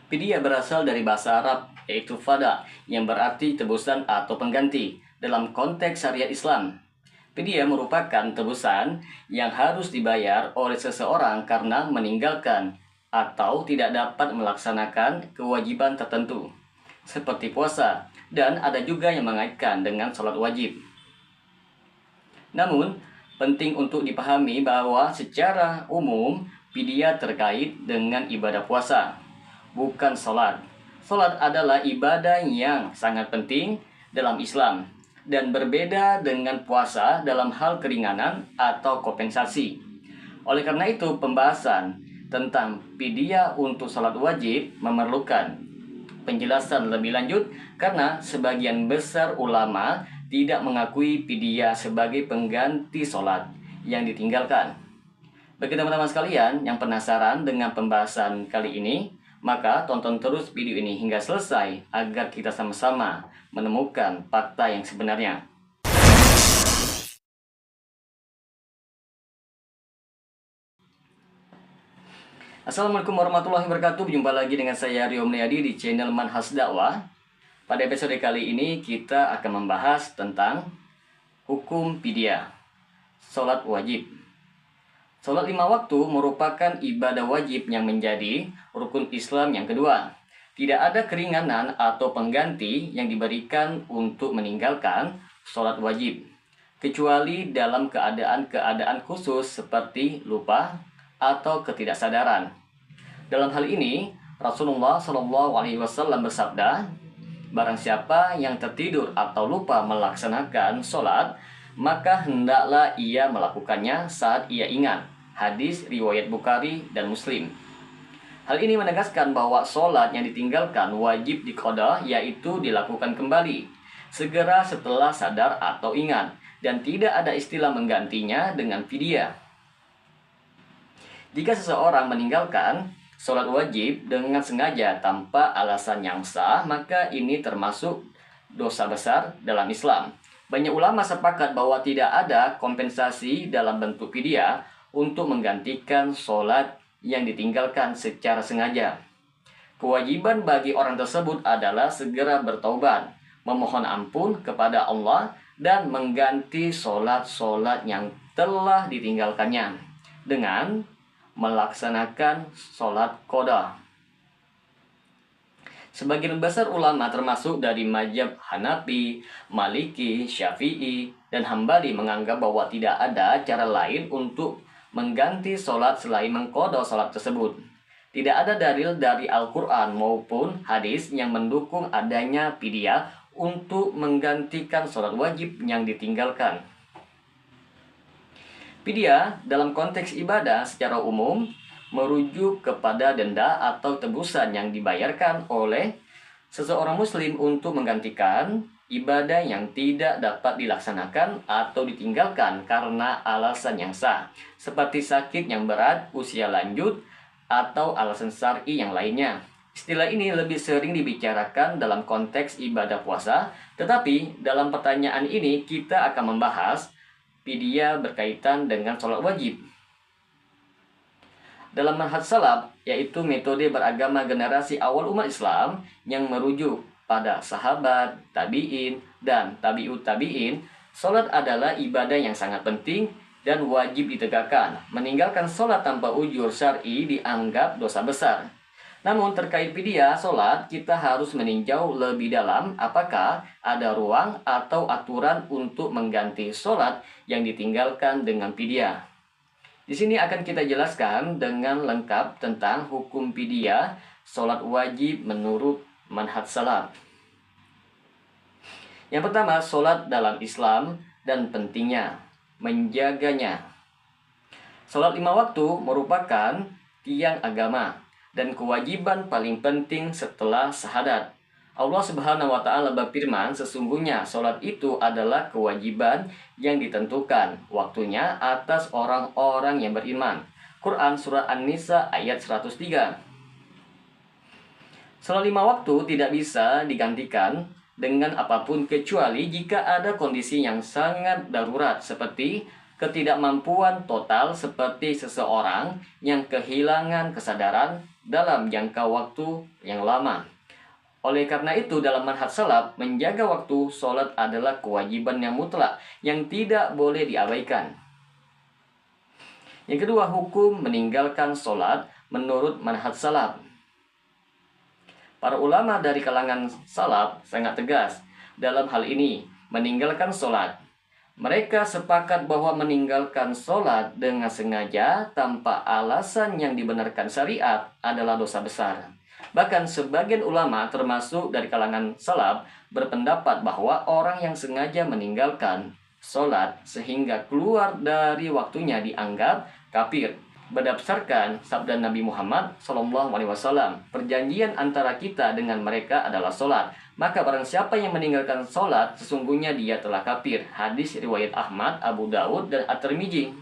Fidyah berasal dari bahasa Arab, yaitu fada, yang berarti tebusan atau pengganti dalam konteks syariat Islam. Fidyah merupakan tebusan yang harus dibayar oleh seseorang karena meninggalkan atau tidak dapat melaksanakan kewajiban tertentu, seperti puasa, dan ada juga yang mengaitkan dengan sholat wajib. Namun, penting untuk dipahami bahwa secara umum, fidyah terkait dengan ibadah puasa, bukan sholat. Sholat adalah ibadah yang sangat penting dalam Islam dan berbeda dengan puasa dalam hal keringanan atau kompensasi. Oleh karena itu, pembahasan tentang fidyah untuk sholat wajib memerlukan penjelasan lebih lanjut karena sebagian besar ulama tidak mengakui fidyah sebagai pengganti sholat yang ditinggalkan. Bagi teman-teman sekalian yang penasaran dengan pembahasan kali ini, maka tonton terus video ini hingga selesai agar kita sama-sama menemukan fakta yang sebenarnya. Assalamualaikum warahmatullahi wabarakatuh. Berjumpa lagi dengan saya Rio Mulyadi di channel Manhaj Dakwah. Pada episode kali ini kita akan membahas tentang hukum fidyah, sholat wajib. Sholat 5 waktu merupakan ibadah wajib yang menjadi rukun Islam yang kedua. Tidak ada keringanan atau pengganti yang diberikan untuk meninggalkan sholat wajib, kecuali dalam keadaan-keadaan khusus seperti lupa atau ketidaksadaran. Dalam hal ini, Rasulullah SAW bersabda, "Barang siapa yang tertidur atau lupa melaksanakan sholat, maka hendaklah ia melakukannya saat ia ingat." Hadis riwayat Bukhari dan Muslim. Hal ini menegaskan bahwa sholat yang ditinggalkan wajib diqadha, yaitu dilakukan kembali segera setelah sadar atau ingat, dan tidak ada istilah menggantinya dengan fidyah. Jika seseorang meninggalkan sholat wajib dengan sengaja tanpa alasan yang sah, maka ini termasuk dosa besar dalam Islam. Banyak ulama sepakat bahwa tidak ada kompensasi dalam bentuk fidyah untuk menggantikan sholat yang ditinggalkan secara sengaja. Kewajiban bagi orang tersebut adalah segera bertaubat, memohon ampun kepada Allah, dan mengganti sholat-sholat yang telah ditinggalkannya dengan melaksanakan sholat qadha. Sebagian besar ulama termasuk dari mazhab Hanafi, Maliki, Syafi'i, dan Hambali menganggap bahwa tidak ada cara lain untuk mengganti sholat selain mengqadha sholat tersebut. Tidak ada dalil dari Al-Quran maupun hadis yang mendukung adanya fidyah untuk menggantikan sholat wajib yang ditinggalkan. Fidyah dalam konteks ibadah secara umum merujuk kepada denda atau tebusan yang dibayarkan oleh seseorang muslim untuk menggantikan ibadah yang tidak dapat dilaksanakan atau ditinggalkan karena alasan yang sah, seperti sakit yang berat, usia lanjut, atau alasan syar'i yang lainnya. Istilah ini lebih sering dibicarakan dalam konteks ibadah puasa, tetapi dalam pertanyaan ini kita akan membahas fidyah berkaitan dengan sholat wajib. Dalam manhaj salaf, yaitu metode beragama generasi awal umat Islam yang merujuk pada sahabat, tabi'in, dan tabi'ut tabi'in, sholat adalah ibadah yang sangat penting dan wajib ditegakkan. Meninggalkan sholat tanpa ujur syar'i dianggap dosa besar. Namun terkait fidyah sholat, kita harus meninjau lebih dalam apakah ada ruang atau aturan untuk mengganti sholat yang ditinggalkan dengan fidyah. Di sini akan kita jelaskan dengan lengkap tentang hukum fidyah sholat wajib menurut manhaj salaf. Yang pertama, sholat dalam Islam dan pentingnya menjaganya. Sholat 5 waktu merupakan tiang agama dan kewajiban paling penting setelah syahadat. Allah Subhanahu wa Ta'ala berfirman, "Sesungguhnya sholat itu adalah kewajiban yang ditentukan waktunya atas orang-orang yang beriman." Quran Surah An-Nisa ayat 103. Sholat 5 waktu tidak bisa digantikan dengan apapun kecuali jika ada kondisi yang sangat darurat, seperti ketidakmampuan total, seperti seseorang yang kehilangan kesadaran dalam jangka waktu yang lama. Oleh karena itu, dalam manhaj salaf, menjaga waktu sholat adalah kewajiban yang mutlak yang tidak boleh diabaikan. Yang kedua, hukum meninggalkan sholat menurut manhaj salaf. Para ulama dari kalangan salaf sangat tegas dalam hal ini, meninggalkan sholat. Mereka sepakat bahwa meninggalkan sholat dengan sengaja tanpa alasan yang dibenarkan syariat adalah dosa besar. Bahkan sebagian ulama termasuk dari kalangan salaf berpendapat bahwa orang yang sengaja meninggalkan sholat sehingga keluar dari waktunya dianggap kafir. Berdasarkan sabda Nabi Muhammad SAW, perjanjian antara kita dengan mereka adalah sholat. Maka barang siapa yang meninggalkan sholat, sesungguhnya dia telah kafir. Hadis riwayat Ahmad, Abu Dawud, dan At-Tirmidzi.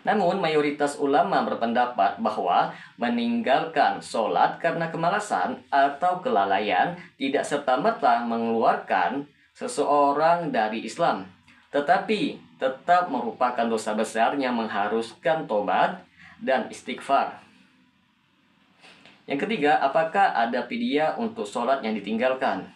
Namun mayoritas ulama berpendapat bahwa meninggalkan sholat karena kemalasan atau kelalaian tidak serta-merta mengeluarkan seseorang dari Islam, tetapi tetap merupakan dosa besar yang mengharuskan tobat dan istighfar. Yang ketiga, apakah ada fidyah untuk sholat yang ditinggalkan?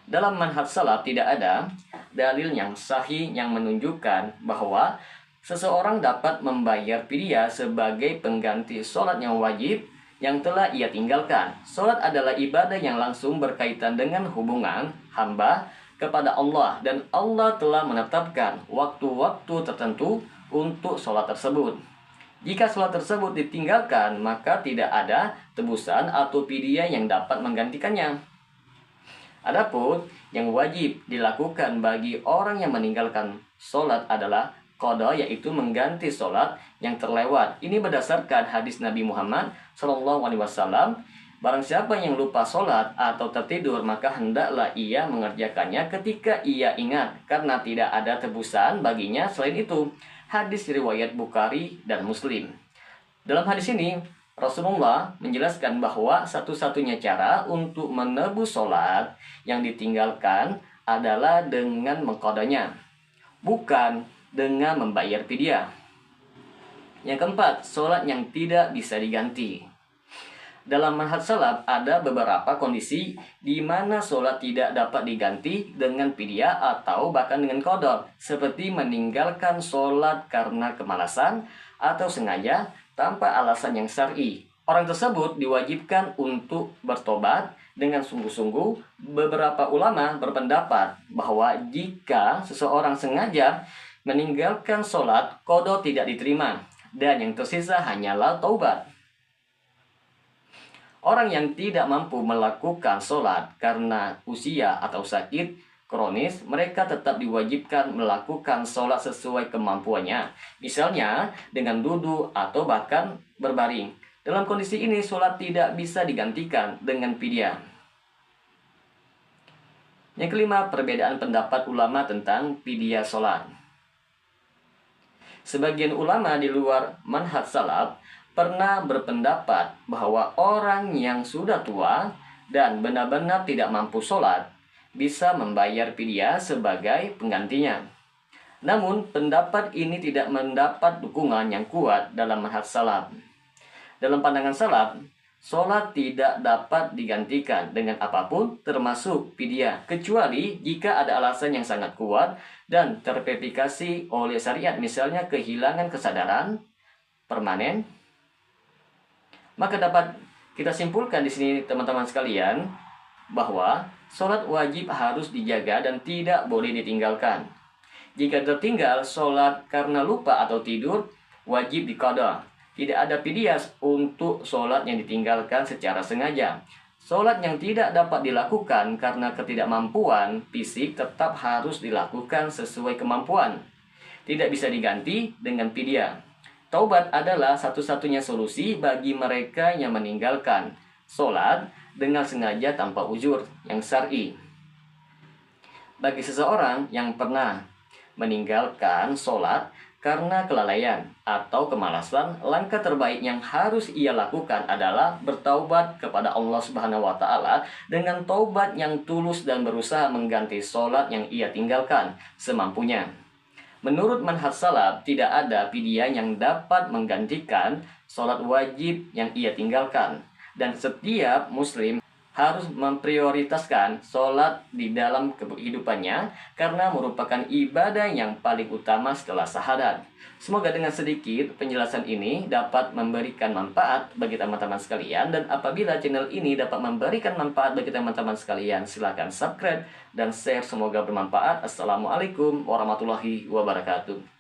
Dalam manhaj salaf tidak ada dalil yang sahih yang menunjukkan bahwa seseorang dapat membayar fidyah sebagai pengganti sholat yang wajib yang telah ia tinggalkan. Sholat adalah ibadah yang langsung berkaitan dengan hubungan hamba kepada Allah, dan Allah telah menetapkan waktu-waktu tertentu untuk sholat tersebut. Jika sholat tersebut ditinggalkan, maka tidak ada tebusan atau fidyah yang dapat menggantikannya. Adapun yang wajib dilakukan bagi orang yang meninggalkan sholat adalah qada, yaitu mengganti sholat yang terlewat. Ini berdasarkan hadis Nabi Muhammad SAW. Barang siapa yang lupa sholat atau tertidur, maka hendaklah ia mengerjakannya ketika ia ingat, karena tidak ada tebusan baginya selain itu. Hadis riwayat Bukhari dan Muslim. Dalam hadis ini, Rasulullah menjelaskan bahwa satu-satunya cara untuk menebus sholat yang ditinggalkan adalah dengan mengqadanya, bukan dengan membayar fidyah. Yang keempat, sholat yang tidak bisa diganti. Dalam manhaj salaf ada beberapa kondisi di mana sholat tidak dapat diganti dengan fidyah atau bahkan dengan qada, seperti meninggalkan sholat karena kemalasan atau sengaja tanpa alasan yang syar'i. Orang tersebut diwajibkan untuk bertobat dengan sungguh-sungguh. Beberapa ulama berpendapat bahwa jika seseorang sengaja meninggalkan sholat, qada tidak diterima, dan yang tersisa hanyalah taubat. Orang yang tidak mampu melakukan sholat karena usia atau sakit kronis, mereka tetap diwajibkan melakukan sholat sesuai kemampuannya, misalnya dengan duduk atau bahkan berbaring. Dalam kondisi ini, sholat tidak bisa digantikan dengan fidyah. Yang kelima, perbedaan pendapat ulama tentang fidyah sholat. Sebagian ulama di luar manhaj salaf pernah berpendapat bahwa orang yang sudah tua dan benar-benar tidak mampu sholat bisa membayar fidyah sebagai penggantinya. Namun, pendapat ini tidak mendapat dukungan yang kuat dalam manhaj salaf. Dalam pandangan salaf, sholat tidak dapat digantikan dengan apapun termasuk fidyah, kecuali jika ada alasan yang sangat kuat dan terverifikasi oleh syariat, misalnya kehilangan kesadaran permanen. Maka dapat kita simpulkan di sini teman-teman sekalian bahwa sholat wajib harus dijaga dan tidak boleh ditinggalkan. Jika tertinggal sholat karena lupa atau tidur, wajib diqadha. Tidak ada fidyah untuk sholat yang ditinggalkan secara sengaja. Sholat yang tidak dapat dilakukan karena ketidakmampuan fisik tetap harus dilakukan sesuai kemampuan. Tidak bisa diganti dengan fidyah. Taubat adalah satu-satunya solusi bagi mereka yang meninggalkan sholat dengan sengaja tanpa uzur yang syar'i. Bagi seseorang yang pernah meninggalkan sholat karena kelalaian atau kemalasan, langkah terbaik yang harus ia lakukan adalah bertaubat kepada Allah Subhanahu wa Ta'ala dengan taubat yang tulus dan berusaha mengganti sholat yang ia tinggalkan semampunya. Menurut manhaj salaf, tidak ada fidyah yang dapat menggantikan sholat wajib yang ia tinggalkan. Dan setiap muslim harus memprioritaskan sholat di dalam kehidupannya karena merupakan ibadah yang paling utama setelah syahadat. Semoga dengan sedikit penjelasan ini dapat memberikan manfaat bagi teman-teman sekalian, dan apabila channel ini dapat memberikan manfaat bagi teman-teman sekalian, silakan subscribe dan share, semoga bermanfaat. Assalamualaikum warahmatullahi wabarakatuh.